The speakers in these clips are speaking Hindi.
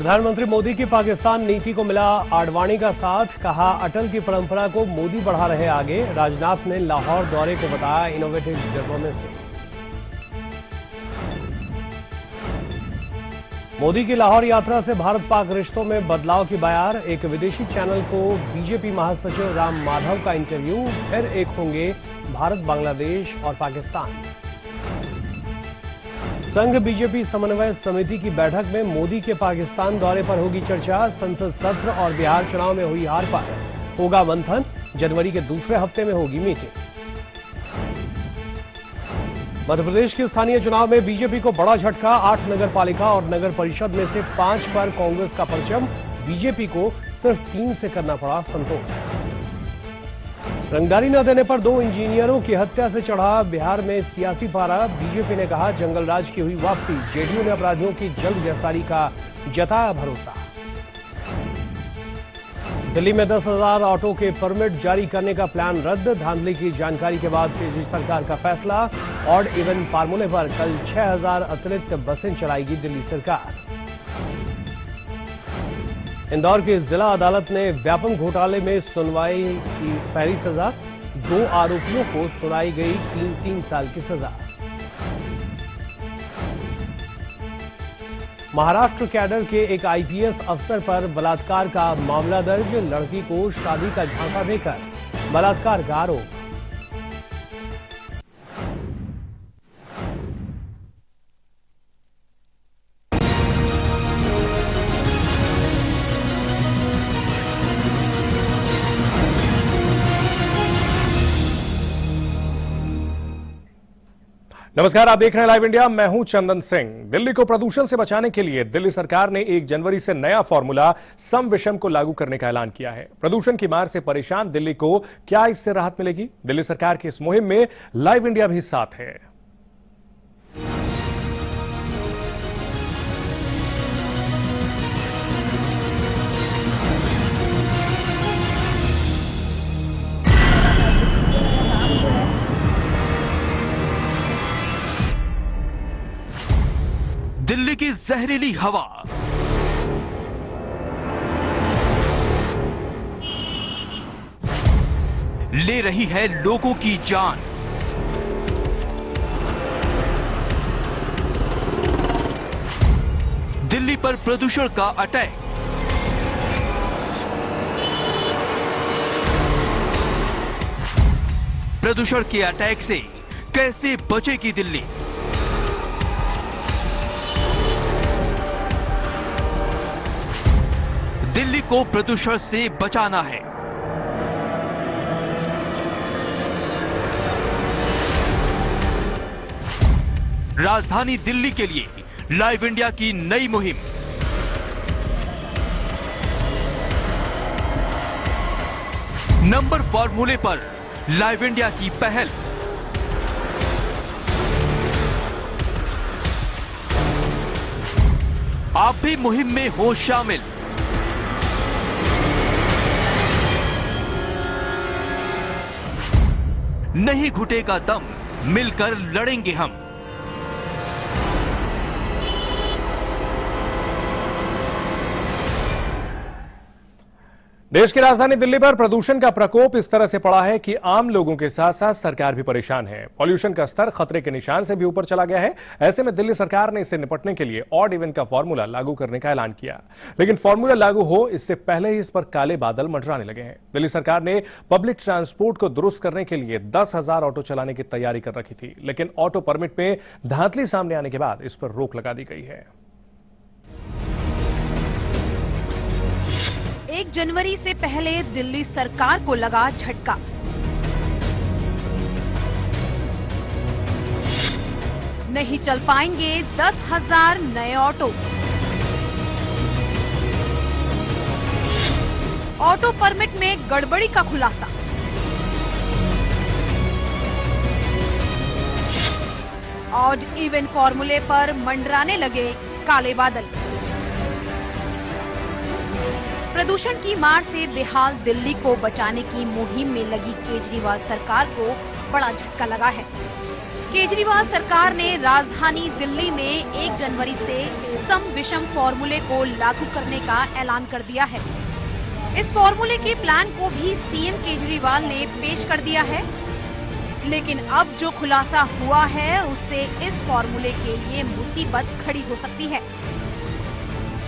प्रधानमंत्री मोदी की पाकिस्तान नीति को मिला आडवाणी का साथ, कहा अटल की परंपरा को मोदी बढ़ा रहे आगे। राजनाथ ने लाहौर दौरे को बताया इनोवेटिव डिप्लोमेसी। मोदी की लाहौर यात्रा से भारत पाक रिश्तों में बदलाव की बयार। एक विदेशी चैनल को बीजेपी महासचिव राम माधव का इंटरव्यू। फिर एक होंगे भारत, बांग्लादेश और पाकिस्तान। संघ बीजेपी समन्वय समिति की बैठक में मोदी के पाकिस्तान दौरे पर होगी चर्चा। संसद सत्र और बिहार चुनाव में हुई हार पर होगा मंथन। जनवरी के दूसरे हफ्ते में होगी मीटिंग। मध्य प्रदेश के स्थानीय चुनाव में बीजेपी को बड़ा झटका। 8 नगर पालिका और नगर परिषद में से 5 पर कांग्रेस का परचम। बीजेपी को सिर्फ 3 से करना पड़ा संतोष। रंगदारी न देने पर 2 इंजीनियरों की हत्या से चढ़ा बिहार में सियासी पारा। बीजेपी ने कहा जंगल राज की हुई वापसी। जेडीयू ने अपराधियों की जल्द गिरफ्तारी का जताया भरोसा। दिल्ली में 10,000 ऑटो के परमिट जारी करने का प्लान रद्द। धांधली की जानकारी के बाद तेजी सरकार का फैसला। ऑड इवन फार्मूले पर कल 6,000 अतिरिक्त बसें चलाएगी दिल्ली सरकार। इंदौर की जिला अदालत ने व्यापम घोटाले में सुनवाई की पहली सजा। 2 आरोपियों को सुनाई गई 3-3 साल की सजा। महाराष्ट्र कैडर के एक आईपीएस अफसर पर बलात्कार का मामला दर्ज। लड़की को शादी का झांसा देकर बलात्कार का आरोप। नमस्कार, आप देख रहे हैं लाइव इंडिया। मैं हूं चंदन सिंह। दिल्ली को प्रदूषण से बचाने के लिए दिल्ली सरकार ने 1 जनवरी से नया फॉर्मूला सम विषम को लागू करने का ऐलान किया है। प्रदूषण की मार से परेशान दिल्ली को क्या इससे राहत मिलेगी? दिल्ली सरकार की इस मुहिम में लाइव इंडिया भी साथ है। दिल्ली की जहरीली हवा, ले रही है लोगों की जान। दिल्ली पर प्रदूषण का अटैक। प्रदूषण के अटैक से कैसे बचेगी दिल्ली? दिल्ली को प्रदूषण से बचाना है। राजधानी दिल्ली के लिए लाइव इंडिया की नई मुहिम। नंबर फॉर्मूले पर लाइव इंडिया की पहल। आप भी मुहिम में हो शामिल। नहीं घुटेगा दम, मिलकर लड़ेंगे हम। देश की राजधानी दिल्ली पर प्रदूषण का प्रकोप इस तरह से पड़ा है कि आम लोगों के साथ साथ सरकार भी परेशान है। पॉल्यूशन का स्तर खतरे के निशान से भी ऊपर चला गया है। ऐसे में दिल्ली सरकार ने इससे निपटने के लिए ऑड इवन का फॉर्मूला लागू करने का ऐलान किया। लेकिन फॉर्मूला लागू हो इससे पहले ही इस पर काले बादल मंडराने लगे हैं। दिल्ली सरकार ने पब्लिक ट्रांसपोर्ट को दुरुस्त करने के लिए 10,000 ऑटो चलाने की तैयारी कर रखी थी। लेकिन ऑटो परमिट में धांधली सामने आने के बाद इस पर रोक लगा दी गई है। 1 जनवरी से पहले दिल्ली सरकार को लगा झटका। नहीं चल पाएंगे 10,000 नए ऑटो। ऑटो परमिट में गड़बड़ी का खुलासा। ऑड इवन फॉर्मूले पर मंडराने लगे काले बादल। प्रदूषण की मार से बेहाल दिल्ली को बचाने की मुहिम में लगी केजरीवाल सरकार को बड़ा झटका लगा है। केजरीवाल सरकार ने राजधानी दिल्ली में 1 जनवरी से सम विषम फॉर्मूले को लागू करने का ऐलान कर दिया है। इस फॉर्मूले के प्लान को भी सीएम केजरीवाल ने पेश कर दिया है, लेकिन अब जो खुलासा हुआ है उससे इस फॉर्मूले के लिए मुसीबत खड़ी हो सकती है।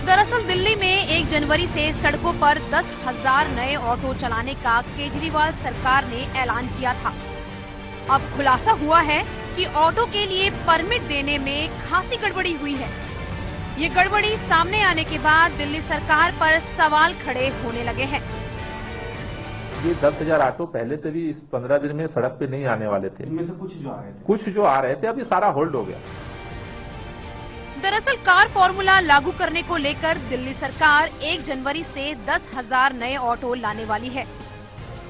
दरअसल दिल्ली में 1 जनवरी से सड़कों पर 10,000 नए ऑटो चलाने का केजरीवाल सरकार ने ऐलान किया था। अब खुलासा हुआ है कि ऑटो के लिए परमिट देने में खासी गड़बड़ी हुई है। ये गड़बड़ी सामने आने के बाद दिल्ली सरकार पर सवाल खड़े होने लगे हैं। ये 10,000 ऑटो पहले से भी इस 15 दिन में सड़क पे नहीं आने वाले थे। इनमें से कुछ जो आ रहे थे अभी सारा होल्ड हो गया। दरअसल कार फॉर्मूला लागू करने को लेकर दिल्ली सरकार 1 जनवरी से 10,000 नए ऑटो लाने वाली है।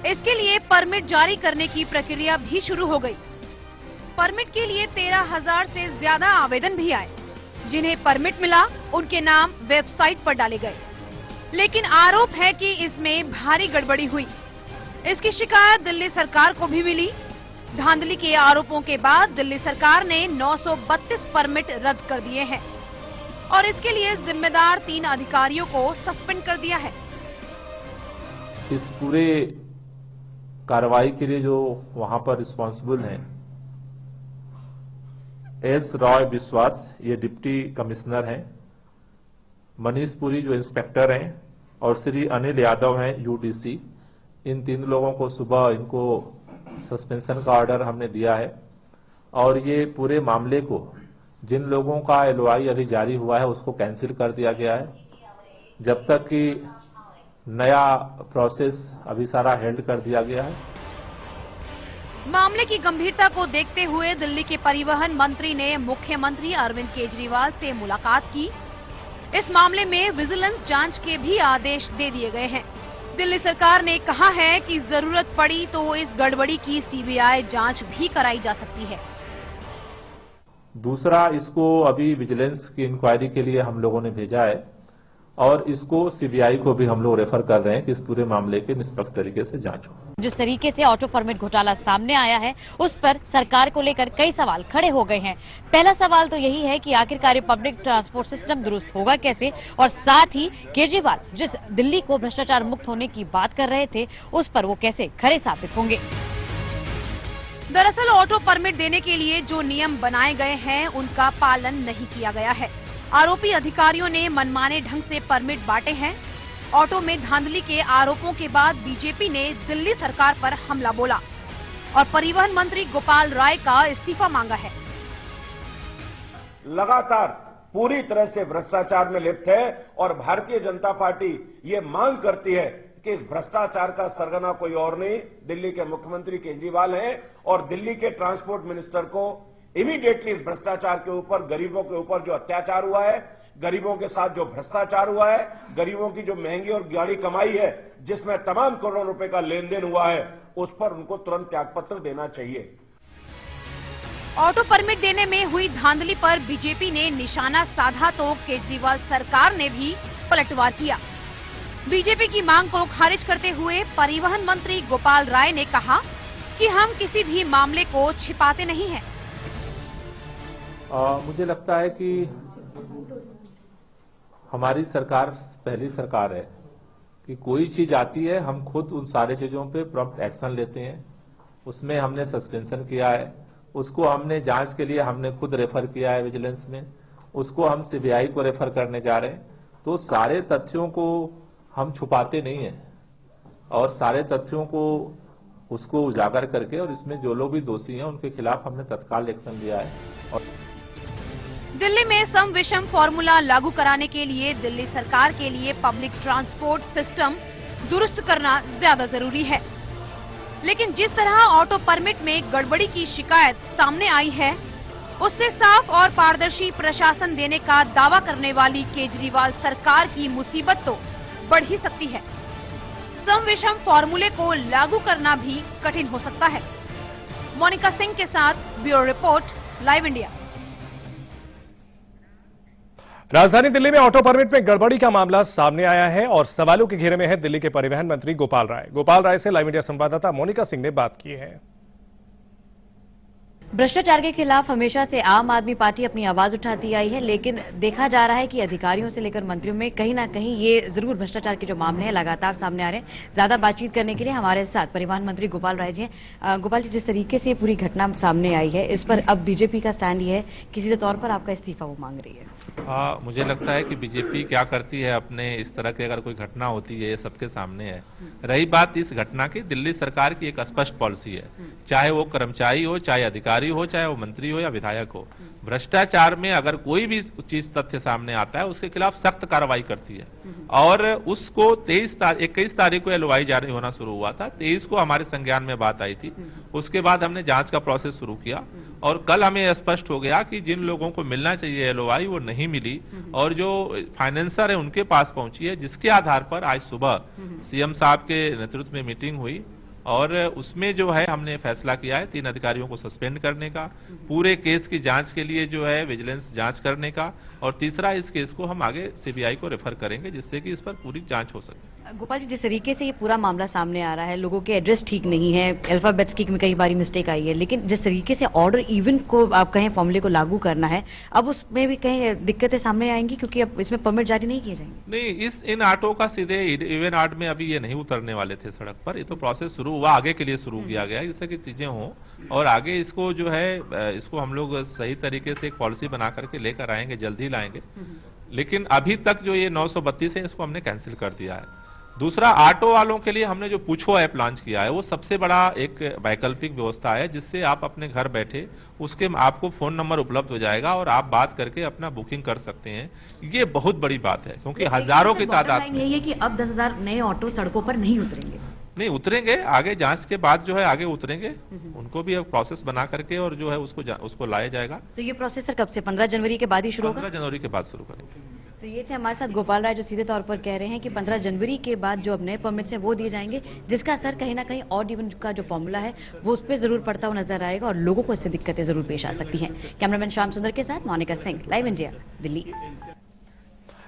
इसके लिए परमिट जारी करने की प्रक्रिया भी शुरू हो गई। परमिट के लिए 13,000 से ज्यादा आवेदन भी आए। जिन्हें परमिट मिला उनके नाम वेबसाइट पर डाले गए, लेकिन आरोप है कि इसमें भारी गड़बड़ी हुई। इसकी शिकायत दिल्ली सरकार को भी मिली। धांधली के आरोपों के बाद दिल्ली सरकार ने 932 परमिट रद्द कर दिए हैं और इसके लिए जिम्मेदार 3 अधिकारियों को सस्पेंड कर दिया है। इस पूरे कार्रवाई के लिए जो वहां पर रिस्पॉन्सिबल हैं, एस रॉय विश्वास ये डिप्टी कमिश्नर हैं, मनीष पुरी जो इंस्पेक्टर हैं और श्री अनिल यादव हैं यूडीसी। इन 3 लोगों को सुबह इनको सस्पेंशन का ऑर्डर हमने दिया है और ये पूरे मामले को जिन लोगों का एलओआई अभी जारी हुआ है उसको कैंसिल कर दिया गया है, जब तक कि नया प्रोसेस अभी सारा हेल्ड कर दिया गया है। मामले की गंभीरता को देखते हुए दिल्ली के परिवहन मंत्री ने मुख्यमंत्री अरविंद केजरीवाल से मुलाकात की। इस मामले में विजिलेंस जांच के भी आदेश दे दिए गए हैं। दिल्ली सरकार ने कहा है कि जरूरत पड़ी तो इस गड़बड़ी की सीबीआई जांच भी कराई जा सकती है। दूसरा, इसको अभी विजिलेंस की इंक्वायरी के लिए हम लोगों ने भेजा है और इसको सीबीआई को भी हम लोग रेफर कर रहे हैं कि इस पूरे मामले के निष्पक्ष तरीके से जांच हो। जिस तरीके से ऑटो परमिट घोटाला सामने आया है उस पर सरकार को लेकर कई सवाल खड़े हो गए हैं। पहला सवाल तो यही है कि आखिरकार पब्लिक ट्रांसपोर्ट सिस्टम दुरुस्त होगा कैसे, और साथ ही केजरीवाल जिस दिल्ली को भ्रष्टाचार मुक्त होने की बात कर रहे थे उस पर वो कैसे खरे साबित होंगे। दरअसल ऑटो परमिट देने के लिए जो नियम बनाए गए हैं उनका पालन नहीं किया गया है। आरोपी अधिकारियों ने मनमाने ढंग से परमिट बांटे हैं। ऑटो में धांधली के आरोपों के बाद बीजेपी ने दिल्ली सरकार पर हमला बोला और परिवहन मंत्री गोपाल राय का इस्तीफा मांगा है। लगातार पूरी तरह से भ्रष्टाचार में लिप्त है और भारतीय जनता पार्टी ये मांग करती है कि इस भ्रष्टाचार का सरगना कोई और नहीं, दिल्ली के मुख्यमंत्री केजरीवाल हैं और दिल्ली के ट्रांसपोर्ट मिनिस्टर को इमीडिएटली इस भ्रष्टाचार के ऊपर, गरीबों के ऊपर जो अत्याचार हुआ है, गरीबों के साथ जो भ्रष्टाचार हुआ है, गरीबों की जो महंगी और गाड़ी कमाई है जिसमें तमाम करोड़ों रुपए का लेन देन हुआ है, उस पर उनको तुरंत त्यागपत्र देना चाहिए। ऑटो परमिट देने में हुई धांधली पर बीजेपी ने निशाना साधा तो केजरीवाल सरकार ने भी पलटवार किया। बीजेपी की मांग को खारिज करते हुए परिवहन मंत्री गोपाल राय ने कहा कि हम किसी भी मामले को छिपाते नहीं हैं। मुझे लगता है कि हमारी सरकार पहली सरकार है कि कोई चीज आती है हम खुद उन सारे चीजों पे प्रॉम्प्ट एक्शन लेते हैं। उसमें हमने सस्पेंशन किया है, उसको हमने जांच के लिए हमने खुद रेफर किया है विजिलेंस में, उसको हम सीबीआई को रेफर करने जा रहे हैं। तो सारे तथ्यों को हम छुपाते नहीं हैं और सारे तथ्यों को उसको उजागर करके और इसमें जो लोग भी दोषी हैं उनके खिलाफ हमने तत्काल एक्शन लिया है। और दिल्ली में सम विषम फॉर्मूला लागू कराने के लिए दिल्ली सरकार के लिए पब्लिक ट्रांसपोर्ट सिस्टम दुरुस्त करना ज्यादा जरूरी है, लेकिन जिस तरह ऑटो परमिट में गड़बड़ी की शिकायत सामने आई है उससे साफ और पारदर्शी प्रशासन देने का दावा करने वाली केजरीवाल सरकार की मुसीबत तो बढ़ ही सकती है। सम विषम फॉर्मूले को लागू करना भी कठिन हो सकता है। मोनिका सिंह के साथ ब्यूरो रिपोर्ट, लाइव इंडिया। राजधानी दिल्ली में ऑटो परमिट में गड़बड़ी का मामला सामने आया है और सवालों के घेरे में है दिल्ली के परिवहन मंत्री गोपाल राय। गोपाल राय से लाइव इंडिया संवाददाता मोनिका सिंह ने बात की है। भ्रष्टाचार के खिलाफ हमेशा से आम आदमी पार्टी अपनी आवाज उठाती आई है, लेकिन देखा जा रहा है कि अधिकारियों से लेकर मंत्रियों में कहीं ना कहीं ये जरूर भ्रष्टाचार के जो मामले हैं लगातार सामने आ रहे हैं। ज्यादा बातचीत करने के लिए हमारे साथ परिवहन मंत्री गोपाल राय जी हैं। गोपाल जी, जिस तरीके से ये पूरी घटना सामने आई है, इस पर अब बीजेपी का स्टैंड ये है कि सीधे तौर पर आपका इस्तीफा वो मांग रही है। मुझे लगता है कि बीजेपी क्या करती है, अपने इस तरह की अगर कोई घटना होती है ये सबके सामने है। रही बात इस घटना की, दिल्ली सरकार की एक स्पष्ट पॉलिसी है, चाहे वो कर्मचारी हो, चाहे अधिकारी हो, चाहे वो मंत्री हो या विधायक हो, भ्रष्टाचार में अगर कोई भी चीज तथ्य सामने आता है उसके खिलाफ सख्त कार्रवाई करती है। और उसको 21 तारीख को एलओआई जारी होना शुरू हुआ था, 23 को हमारे संज्ञान में बात आई थी। उसके बाद हमने जांच का प्रोसेस शुरू किया और कल हमें स्पष्ट हो गया कि जिन लोगों को मिलना चाहिए एलओआई वो नहीं मिली और जो फाइनेंसर है उनके पास पहुंची है, जिसके आधार पर आज सुबह सीएम साहब के नेतृत्व में मीटिंग हुई और उसमें जो है हमने फैसला किया है 3 अधिकारियों को सस्पेंड करने का, पूरे केस की जांच के लिए जो है विजिलेंस जांच करने का, और तीसरा इस केस को हम आगे सीबीआई को रेफर करेंगे जिससे कि इस पर पूरी जांच हो सके। गोपाल जी, जिस तरीके से ये पूरा मामला सामने आ रहा है, लोगों के एड्रेस ठीक नहीं है, अल्फाबेट्स की कई बारी मिस्टेक आई है, लेकिन जिस तरीके से ऑर्डर इवन को आप कहें फॉर्मूले को लागू करना है, अब उसमें भी कहीं दिक्कतें सामने आएंगी क्योंकि अब इसमें परमिट जारी नहीं किए जाएंगे। नहीं, इन ऑटो का सीधे इवन आर्ट में अभी ये नहीं उतरने वाले थे सड़क पर, ये तो प्रोसेस शुरू हुआ, आगे के लिए शुरू किया गया जिससे कि चीजें हों और आगे इसको जो है इसको हम लोग सही तरीके से एक पॉलिसी बना करके लेकर आएंगे, जल्दी लाएंगे। लेकिन अभी तक जो ये 932 है इसको हमने कैंसिल कर दिया है। दूसरा, ऑटो वालों के लिए हमने जो पूछो ऐप लॉन्च किया है वो सबसे बड़ा एक वैकल्पिक व्यवस्था है जिससे आप अपने घर बैठे उसके आपको फोन नंबर उपलब्ध हो जाएगा और आप बात करके अपना बुकिंग कर सकते हैं। ये बहुत बड़ी बात है क्योंकि हजारों की तादाद में यही है कि अब 10,000 नए ऑटो सड़कों पर नहीं उतरेंगे। नहीं उतरेंगे, आगे जांच के बाद जो है आगे उतरेंगे, उनको भी एक प्रोसेस बना करके और जो है उसको लाया जाएगा। तो ये प्रोसेस सर कब से? 15 जनवरी के बाद ही शुरू होगा? 15 जनवरी के बाद शुरू करेंगे। तो ये थे हमारे साथ गोपाल राय जो सीधे तौर पर कह रहे हैं कि 15 जनवरी के बाद जो अब नए परमिट्स हैं वो दिए जाएंगे, जिसका असर कहीं ना कहीं ऑड इवन का जो फॉर्मूला है वो उस पर जरूर पड़ता हुआ नजर आएगा और लोगों को इससे दिक्कतें जरूर पेश आ सकती हैं। कैमरामैन श्याम सुंदर के साथ मोनिका सिंह, लाइव इंडिया, दिल्ली।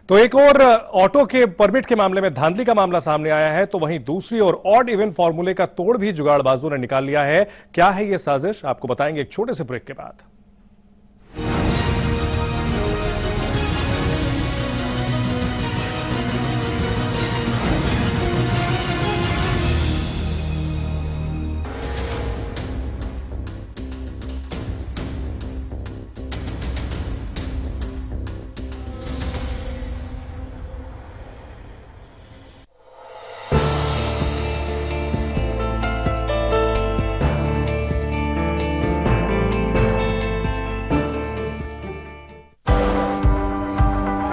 तो एक और ऑटो के परमिट के मामले में धांधली का मामला सामने आया है, तो वहीं दूसरी ओर ऑड इवन फॉर्मूले का तोड़ भी जुगाड़बाजों ने निकाल लिया है। क्या है ये साजिश, आपको बताएंगे एक छोटे से ब्रेक के बाद।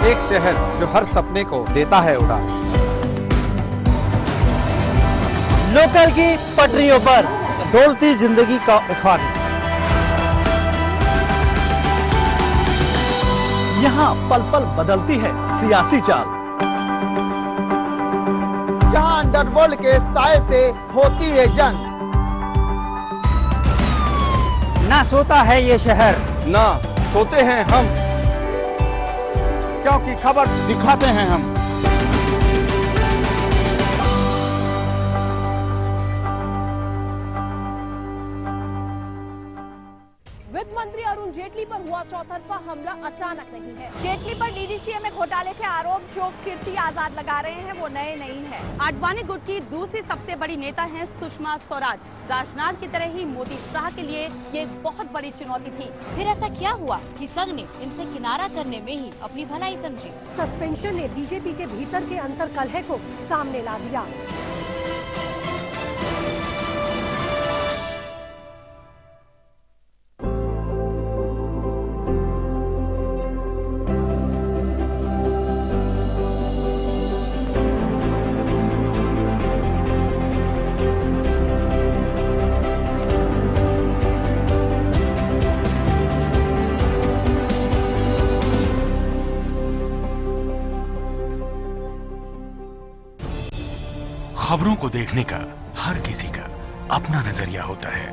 एक शहर जो हर सपने को देता है उड़ान। लोकल की पटरियों पर दौड़ती जिंदगी का उफान। यहाँ पल पल बदलती है सियासी चाल। जहाँ अंडरवर्ल्ड के साए से होती है जंग। ना सोता है ये शहर, ना सोते हैं हम, क्योंकि खबर दिखाते हैं हम। वित्त मंत्री अरुण जेटली पर हुआ चौतरफा हमला अचानक नहीं है। जेटली पर डीडीसीए में घोटाले के आरोप जो कीर्ति आजाद लगा रहे हैं वो नए नहीं है। आडवाणी गुट की दूसरी सबसे बड़ी नेता हैं सुषमा स्वराज। राजनाथ की तरह ही मोदी शाह के लिए ये एक बहुत बड़ी चुनौती थी। फिर ऐसा क्या हुआ कि संघ ने इनसे किनारा करने में ही अपनी भलाई समझी? सस्पेंशन ने बीजेपी के भीतर के अंतर कलह को सामने ला दिया। खबरों को देखने का हर किसी का अपना नजरिया होता है।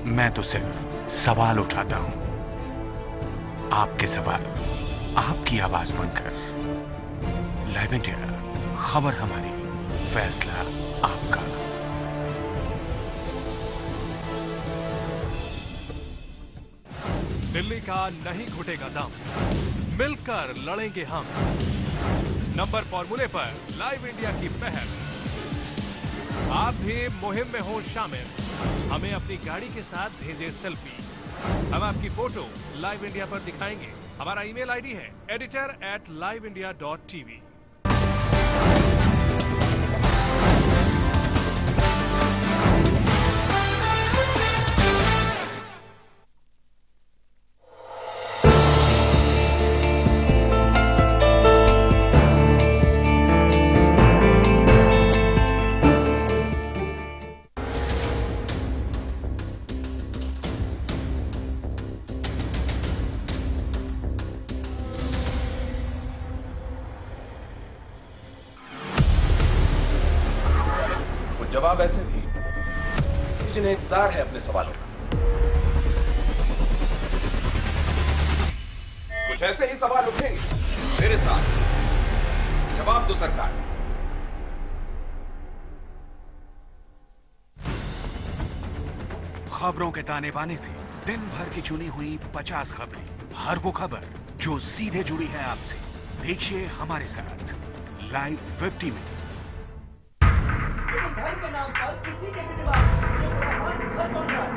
मैं तो सिर्फ सवाल उठाता हूं। आपके सवाल आपकी आवाज बनकर। लाइव इंडिया, खबर हमारी, फैसला आपका। दिल्ली का नहीं घुटेगा दम, मिलकर लड़ेंगे हम। नंबर फॉर्मूले पर लाइव इंडिया की पहल। आप भी मुहिम में हो शामिल। हमें अपनी गाड़ी के साथ भेजें सेल्फी। हम आपकी फोटो लाइव इंडिया पर दिखाएंगे। हमारा ईमेल आईडी है editor@liveindia.tv। जवाब ऐसे भी जिन्हें इंतजार है अपने सवालों का। कुछ ऐसे ही सवाल उठेंगे मेरे साथ। जवाब दो सरकार। खबरों के ताने बाने से दिन भर की चुनी हुई 50 खबरें, हर वो खबर जो सीधे जुड़ी है आपसे। देखिए हमारे साथ लाइव 50 में। घर के नाम पर किसी के भी दिमाग ये खुराफात घर कौन रहा है?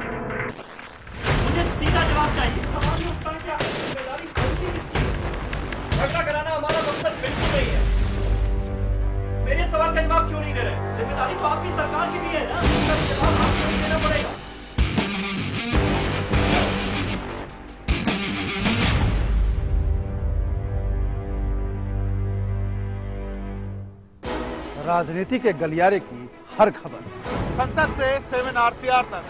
मुझे सीधा जवाब चाहिए। हमारी उत्तर क्या है? जिम्मेदारी गलती किसकी है? झगड़ा कराना हमारा मकसद बिल्कुल नहीं है। मेरे सवाल का जवाब क्यों नहीं दे रहे? जिम्मेदारी तो आपकी सरकार की भी है ना, इसका जवाब आपको नहीं देना पड़ेगा। राजनीति के गलियारे की हर खबर, संसद से सेमिनार सीआर तक,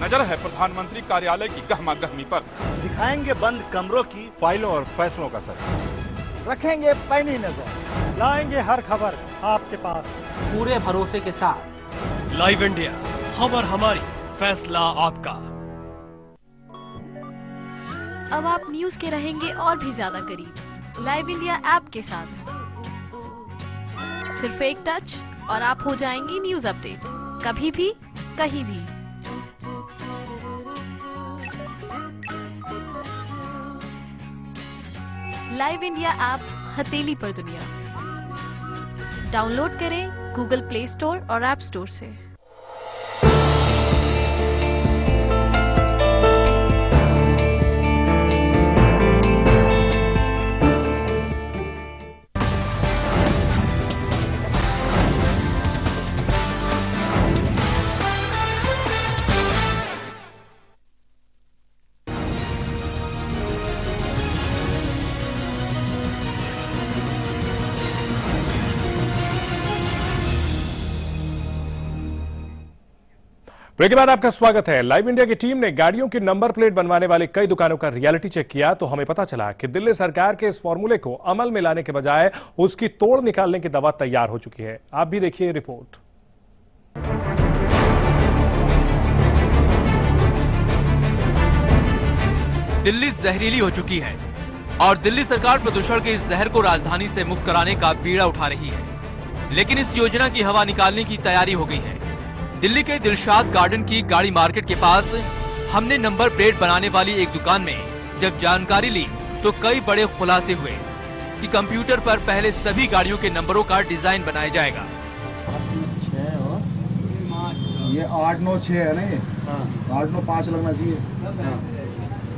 नजर है प्रधानमंत्री कार्यालय की गहमा गहमी पर। दिखाएंगे बंद कमरों की फाइलों और फैसलों का सर, रखेंगे पैनी नजर, लाएंगे हर खबर आपके पास पूरे भरोसे के साथ। लाइव इंडिया, खबर हमारी, फैसला आपका। अब आप न्यूज के रहेंगे और भी ज्यादा करीब लाइव इंडिया ऐप के साथ। सिर्फ एक टच और आप हो जाएंगी न्यूज अपडेट, कभी भी कहीं भी। लाइव इंडिया ऐप हथेली पर दुनिया। डाउनलोड करें गूगल प्ले स्टोर और ऐप स्टोर से। ब्रेक के बाद आपका स्वागत है। लाइव इंडिया की टीम ने गाड़ियों की नंबर प्लेट बनवाने वाली कई दुकानों का रियलिटी चेक किया तो हमें पता चला कि दिल्ली सरकार के इस फॉर्मूले को अमल में लाने के बजाय उसकी तोड़ निकालने की दवा तैयार हो चुकी है। आप भी देखिए रिपोर्ट। दिल्ली जहरीली हो चुकी है और दिल्ली सरकार प्रदूषण के इस जहर को राजधानी से मुक्त कराने का बीड़ा उठा रही है, लेकिन इस योजना की हवा निकालने की तैयारी हो गई है। दिल्ली के दिलशाद गार्डन की गाड़ी मार्केट के पास हमने नंबर प्लेट बनाने वाली एक दुकान में जब जानकारी ली तो कई बड़े खुलासे हुए कि कंप्यूटर पर पहले सभी गाड़ियों के नंबरों का डिजाइन बनाया जाएगा। ये 896 है ना, ये 895 लगना चाहिए।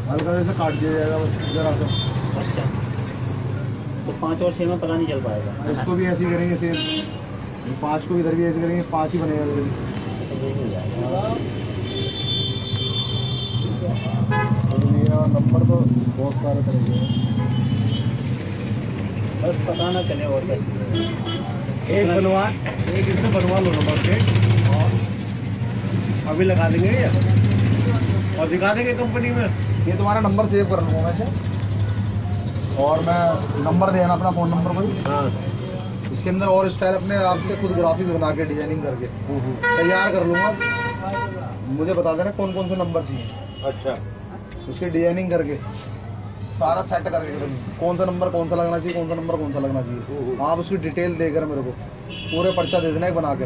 हल्का से काट दिया जाएगा बस जरा सा। तो 5 और 6 में पता नहीं चल पाएगा। इसको भी ऐसे ही करेंगे सेम, 5 को इधर भी ऐसे करेंगे, 5 ही बनेगा। नंबर तो बहुत सारे तरह के हैं, बस पता ना चले। और एक बनवा, एक इसमें बनवा लो नंबर प्लेट और अभी लगा देंगे ये और दिखा देंगे कंपनी में। ये तुम्हारा नंबर सेव कर लूँगा मैं से, और मैं नंबर देना अपना फ़ोन नंबर को। इसके अंदर और स्टाइल अपने आप से खुद ग्राफिक्स बना के डिजाइनिंग करके तैयार कर लूँगा। मुझे बता देना कौन कौन से नंबर चाहिए। अच्छा, उसकी डिजाइनिंग करके सारा सेट करके कौन सा नंबर कौन सा लगना चाहिए, कौन सा नंबर कौन सा लगना चाहिए। आप उसकी डिटेल देकर मेरे को पूरे पर्चा दे देना है बना के।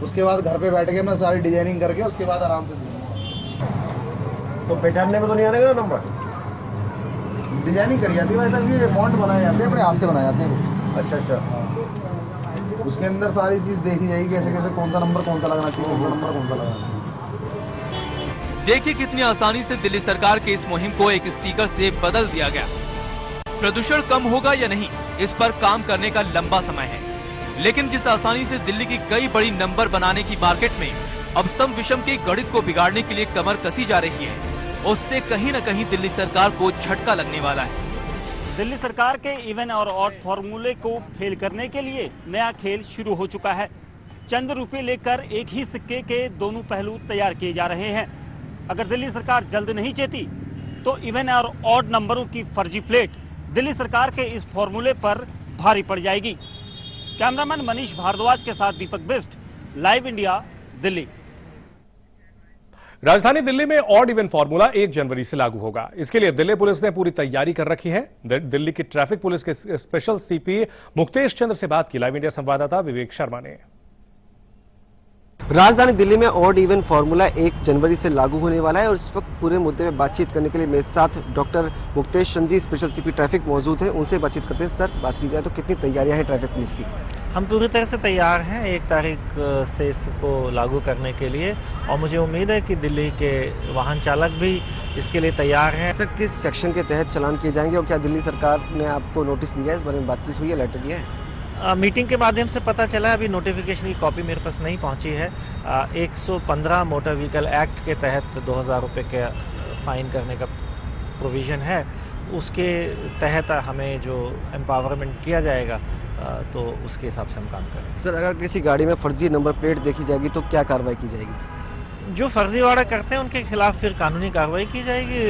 उसके बाद घर पे बैठ के मैं सारी डिजाइनिंग करके उसके बाद आराम से दूंगा। तो पहचानने में तो नहीं आएगा नंबर? डिजाइनिंग करी जाती है भाई साहब, ये फॉन्ट बनाए जाते हैं, अपने हाथ से बनाए जाते हैं। अच्छा। उसके अंदर सारी चीज़ देखी जाएगी, कैसे कैसे कौन सा नंबर कौन सा लगाना चाहिए, कौन सा नंबर कौन सा लगाना चाहिए। देखिए कितनी आसानी से दिल्ली सरकार के इस मुहिम को एक स्टिकर से बदल दिया गया। प्रदूषण कम होगा या नहीं, इस पर काम करने का लंबा समय है, लेकिन जिस आसानी से दिल्ली की कई बड़ी नंबर बनाने की मार्केट में अब सम विषम के गणित को बिगाड़ने के लिए कमर कसी जा रही है, उससे कहीं न कहीं दिल्ली सरकार को झटका लगने वाला है। दिल्ली सरकार के इवन और ऑड फॉर्मूले को फेल करने के लिए नया खेल शुरू हो चुका है। चंद रुपए लेकर एक ही सिक्के के दोनों पहलू तैयार किए जा रहे हैं। अगर दिल्ली सरकार जल्द नहीं चेती तो इवन और ऑड नंबरों की फर्जी प्लेट दिल्ली सरकार के इस फॉर्मूले पर भारी पड़ जाएगी। कैमरामैन मनीष भारद्वाज के साथ दीपक बिस्ट, लाइव इंडिया, दिल्ली। राजधानी दिल्ली में ऑड इवन फॉर्मूला 1 जनवरी से लागू होगा। इसके लिए दिल्ली पुलिस ने पूरी तैयारी कर रखी है। दिल्ली की ट्रैफिक पुलिस के स्पेशल सीपी मुक्तेश चंद्र से बात की लाइव इंडिया संवाददाता विवेक शर्मा ने। राजधानी दिल्ली में ऑड इवन फॉर्मूला 1 जनवरी से लागू होने वाला है और इस वक्त पूरे मुद्दे में बातचीत करने के लिए मेरे साथ doctor Muktesh Chandra ji, special CP traffic मौजूद हैं। उनसे बातचीत करते हैं। सर, बात की जाए तो कितनी तैयारियां हैं ट्रैफिक पुलिस की? हम पूरी तरह से तैयार हैं 1 तारीख से इसको लागू करने के लिए, और मुझे उम्मीद है कि दिल्ली के वाहन चालक भी इसके लिए तैयार हैं। सर, किस सेक्शन के तहत चालान किए जाएंगे और क्या दिल्ली सरकार ने आपको नोटिस दिया है, इस बारे में बातचीत हुई है, लेटर दिया है? मीटिंग के माध्यम से पता चला, अभी नोटिफिकेशन की कॉपी मेरे पास नहीं पहुंची है। 115 मोटर व्हीकल एक्ट के तहत 2000 रुपये के फाइन करने का प्रोविज़न है, उसके तहत हमें जो एम्पावरमेंट किया जाएगा तो उसके हिसाब से हम काम करेंगे। सर, अगर किसी गाड़ी में फर्जी नंबर प्लेट देखी जाएगी तो क्या कार्रवाई की जाएगी? जो फर्जीवाड़ा करते हैं उनके खिलाफ फिर कानूनी कार्रवाई की जाएगी,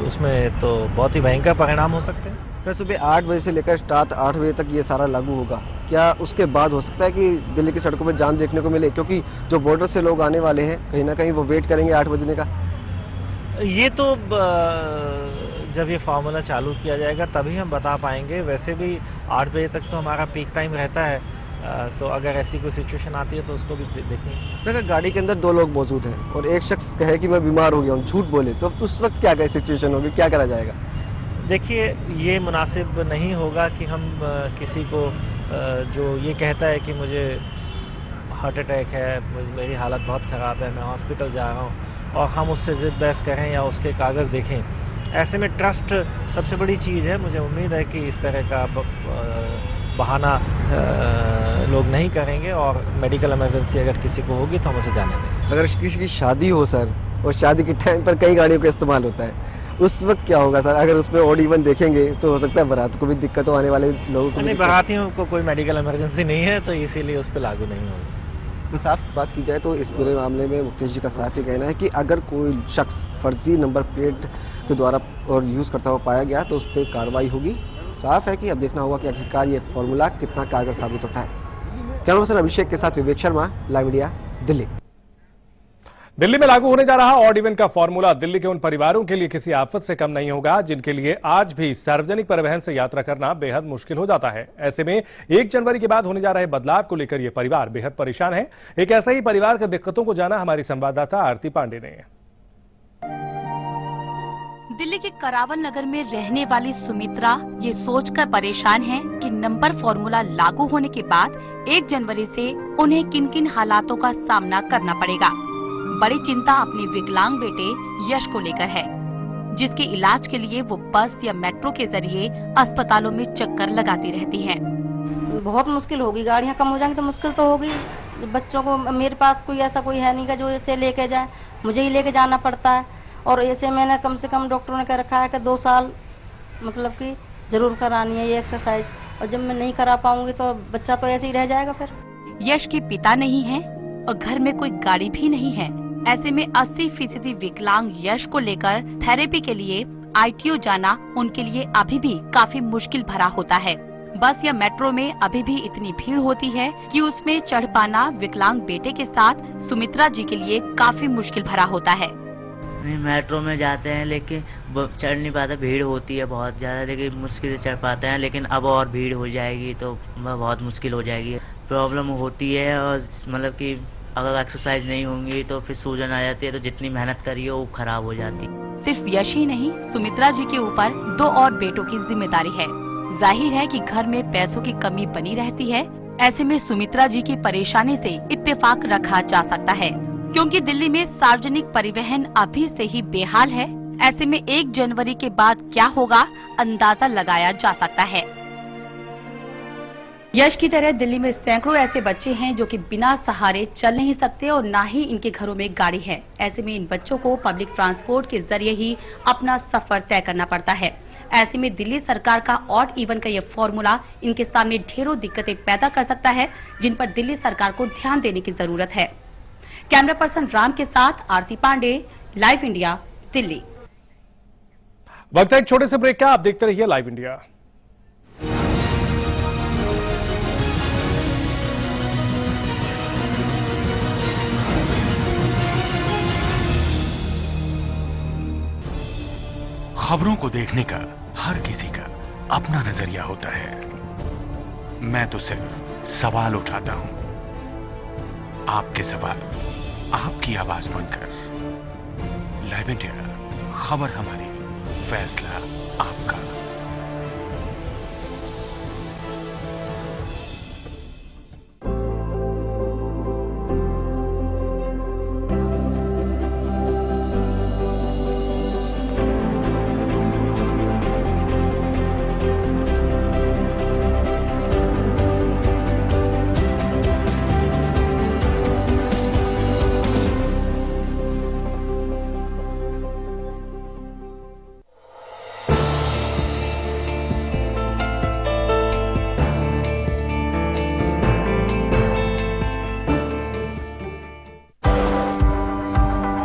उसमें तो बहुत ही भयंकर परिणाम हो सकते हैं। फिर सुबह 8 बजे से लेकर रात 8 बजे तक ये सारा लागू होगा, क्या उसके बाद हो सकता है कि दिल्ली की सड़कों में जाम देखने को मिले, क्योंकि जो बॉर्डर से लोग आने वाले हैं कहीं ना कहीं वो वेट करेंगे 8 बजने का? ये तो जब ये फार्मूला चालू किया जाएगा तभी हम बता पाएंगे। वैसे भी 8 बजे तक तो हमारा पीक टाइम रहता है, तो अगर ऐसी कोई सिचुएशन आती है तो उसको भी देखेंगे। अगर गाड़ी के अंदर 2 लोग मौजूद हैं और एक शख्स कहे कि मैं बीमार हो गया हूँ, झूठ बोले, तो उस वक्त क्या सिचुएशन होगी, क्या करा जाएगा? देखिए, ये मुनासिब नहीं होगा कि हम किसी को जो ये कहता है कि मुझे हार्ट अटैक है, मेरी हालत बहुत ख़राब है, मैं हॉस्पिटल जा रहा हूँ, और हम उससे ज़िद बहस करें या उसके कागज़ देखें। ऐसे में ट्रस्ट सबसे बड़ी चीज़ है। मुझे उम्मीद है कि इस तरह का बहाना लोग नहीं करेंगे, और मेडिकल इमरजेंसी अगर किसी को होगी तो हम उसे जाने देंगे। अगर किसी की शादी हो सर, और शादी के टाइम पर कई गाड़ियों का इस्तेमाल होता है, उस वक्त क्या होगा सर? अगर उसमें ऑड इवन देखेंगे तो हो सकता है बारात को भी दिक्कत हो, आने वाले लोगों को। नहीं, बारातियों को कोई मेडिकल इमरजेंसी नहीं है, तो इसीलिए उस पर लागू नहीं होगा। तो साफ बात की जाए तो इस पूरे मामले में मुक्तेश जी का साफ ही कहना है कि अगर कोई शख्स फर्जी नंबर प्लेट के द्वारा और यूज़ करता हुआ पाया गया तो उस पर कार्रवाई होगी। साफ है कि अब देखना होगा कि आखिरकार ये फॉर्मूला कितना कारगर साबित होता है। कैमरा पर्सन अभिषेक के साथ विवेक शर्मा, लाइव इंडिया, दिल्ली। दिल्ली में लागू होने जा रहा ऑड इवन का फॉर्मूला दिल्ली के उन परिवारों के लिए किसी आफत से कम नहीं होगा जिनके लिए आज भी सार्वजनिक परिवहन से यात्रा करना बेहद मुश्किल हो जाता है। ऐसे में 1 जनवरी के बाद होने जा रहे बदलाव को लेकर ये परिवार बेहद परेशान है। एक ऐसा ही परिवार की दिक्कतों को जाना हमारी संवाददाता आरती पांडे ने। दिल्ली के करावल नगर में रहने वाली सुमित्रा ये सोचकर परेशान है कि नंबर फॉर्मूला लागू होने के बाद 1 जनवरी से उन्हें किन किन हालातों का सामना करना पड़ेगा। बड़ी चिंता अपने विकलांग बेटे यश को लेकर है, जिसके इलाज के लिए वो बस या मेट्रो के जरिए अस्पतालों में चक्कर लगाती रहती है। बहुत मुश्किल होगी, गाड़ियाँ कम हो जाएंगी तो मुश्किल तो होगी। बच्चों को मेरे पास कोई ऐसा कोई है नहीं का जो इसे लेके जाए, मुझे ही लेके जाना पड़ता है। और ऐसे मैंने कम से कम डॉक्टरों ने कह रखा है कि 2 साल मतलब कि जरूर करानी है ये एक्सरसाइज, और जब मैं नहीं करा पाऊंगी तो बच्चा तो ऐसे ही रह जाएगा। फिर यश के पिता नहीं है और घर में कोई गाड़ी भी नहीं है। ऐसे में 80% विकलांग यश को लेकर थेरेपी के लिए ITO जाना उनके लिए अभी भी काफी मुश्किल भरा होता है। बस या मेट्रो में अभी भी इतनी भीड़ होती है कि उसमें चढ़ पाना विकलांग बेटे के साथ सुमित्रा जी के लिए काफी मुश्किल भरा होता है। मेट्रो में जाते हैं लेकिन चढ़ नहीं पाते, भीड़ होती है बहुत ज़्यादा, लेकिन मुश्किल से चढ़ पाते हैं। लेकिन अब और भीड़ हो जाएगी तो बहुत मुश्किल हो जाएगी, प्रॉब्लम होती है। और मतलब कि अगर एक्सरसाइज नहीं होंगी तो फिर सूजन आ जाती है, तो जितनी मेहनत करी हो वो खराब हो जाती है। सिर्फ यश ही नहीं, सुमित्रा जी के ऊपर 2 और बेटों की जिम्मेदारी है। जाहिर है कि घर में पैसों की कमी बनी रहती है। ऐसे में सुमित्रा जी की परेशानी से इत्तेफाक रखा जा सकता है, क्योंकि दिल्ली में सार्वजनिक परिवहन अभी से ही बेहाल है। ऐसे में 1 जनवरी के बाद क्या होगा, अंदाजा लगाया जा सकता है। यश की तरह दिल्ली में सैकड़ों ऐसे बच्चे हैं जो कि बिना सहारे चल नहीं सकते और ना ही इनके घरों में गाड़ी है। ऐसे में इन बच्चों को पब्लिक ट्रांसपोर्ट के जरिए ही अपना सफर तय करना पड़ता है। ऐसे में दिल्ली सरकार का ऑड इवन का ये फॉर्मूला इनके सामने ढेरों दिक्कतें पैदा कर सकता है, जिन पर दिल्ली सरकार को ध्यान देने की जरूरत है। कैमरा पर्सन राम के साथ आरती पांडे, लाइव इंडिया, दिल्ली। वक्त है एक छोटे से ब्रेक का, आप देखते रहिए लाइव इंडिया। खबरों को देखने का हर किसी का अपना नजरिया होता है। मैं तो सिर्फ सवाल उठाता हूं। आपके सवाल आपकी आवाज बनकर। लाइव इंडिया, खबर हमारी, फैसला आपका।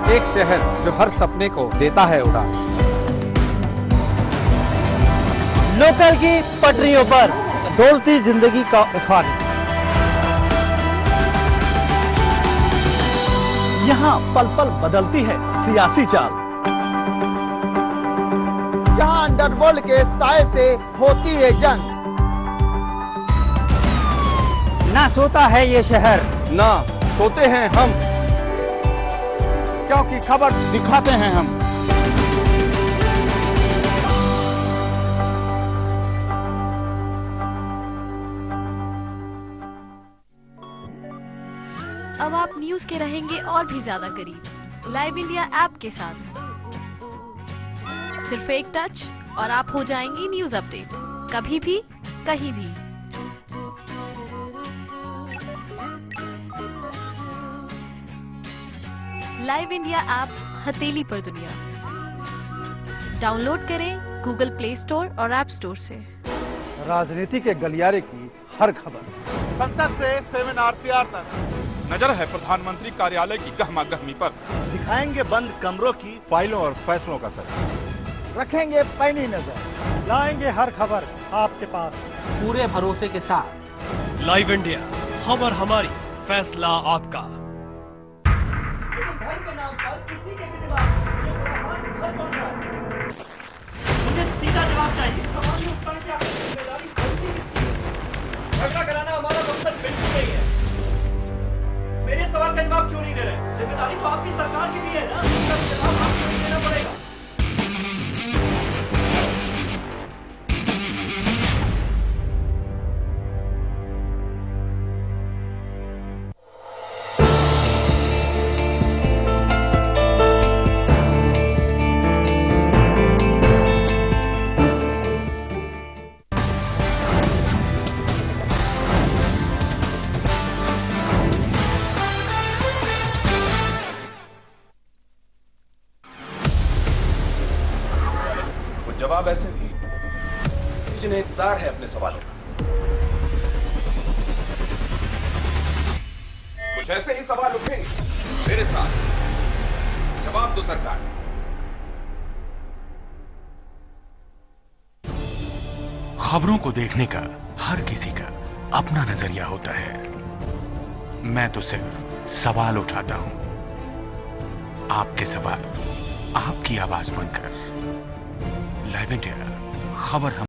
एक शहर जो हर सपने को देता है उड़ान। लोकल की पटरियों पर दौड़ती जिंदगी का उफान। यहाँ पल पल बदलती है सियासी चाल। जहां अंडरवर्ल्ड के साए से होती है जंग। ना सोता है ये शहर, ना सोते हैं हम, क्योंकि खबर दिखाते हैं हम। अब आप न्यूज के रहेंगे और भी ज्यादा करीब लाइव इंडिया ऐप के साथ। सिर्फ एक टच और आप हो जाएंगी न्यूज अपडेट, कभी भी कहीं भी। लाइव इंडिया ऐप हथेली पर दुनिया। डाउनलोड करें गूगल प्ले स्टोर और ऐप स्टोर से। राजनीति के गलियारे की हर खबर, संसद से 7 RCR तक। नजर है प्रधानमंत्री कार्यालय की गहमा गहमी पर। दिखाएंगे बंद कमरों की फाइलों और फैसलों का सर। रखेंगे पैनी नजर, लाएंगे हर खबर आपके पास पूरे भरोसे के साथ। लाइव इंडिया, खबर हमारी, फैसला आपका। धर्म के नाम पर किसी के भी दिमाग में ये खुराफात घर कौन रहा है? मुझे सीधा जवाब चाहिए। सवाल उत्पन्न क्या है? जिम्मेदारी गलती किसकी है? झगड़ा कराना हमारा मकसद बिल्कुल नहीं है। मेरे सवाल का जवाब क्यों नहीं दे रहे? जिम्मेदारी तो आपकी सरकार की भी है ना, इसका जवाब आपको नहीं देना पड़ेगा। जवाब ऐसे भी जिन्हें इंतजार है अपने सवालों का। कुछ ऐसे ही सवाल उठेंगे मेरे साथ। जवाब दो सरकार। खबरों को देखने का हर किसी का अपना नजरिया होता है। मैं तो सिर्फ सवाल उठाता हूं। आपके सवाल आपकी आवाज बनकर। लाइव इंडिया, खबर